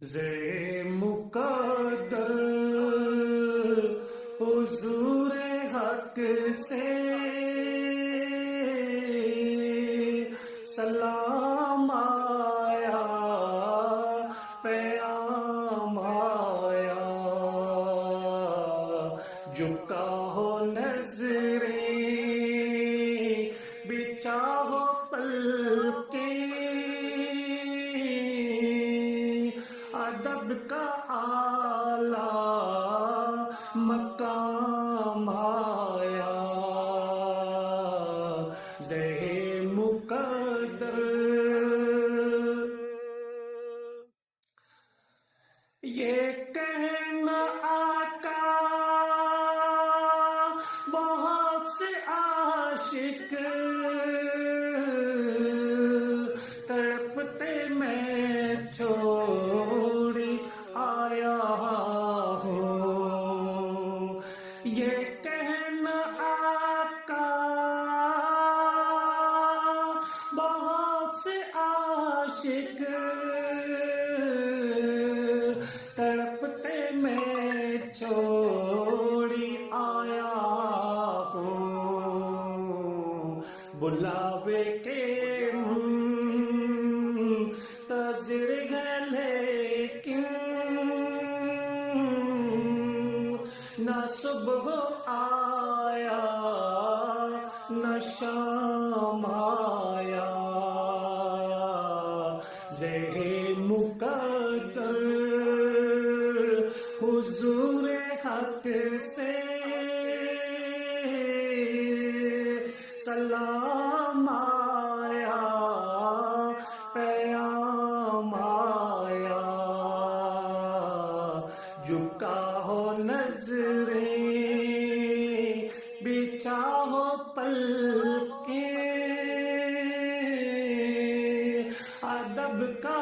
زے مقدر حضور حق سے سلام آیا، پیام آیا، جھکا ہو نظریں بچھا ہو پلکیں، ادب کا اعلیٰ مقام آیا، زہ مقدر یہ کہنا آقا بہت سے عاشق تڑپتے میں چھوڑی آیا ہوں، یہ کہنا آقا بہت سے عاشق تڑپتے میں چھوڑی آیا ہوں، بلاوے کے منتظر ہے لیکن نہ صبح آیا نہ شام آیا، زہ مقدر حضور حق سے سلام آیا، پیام آیا، جھکا ہو نظریں بچھا ہو پلکیں، ادب کا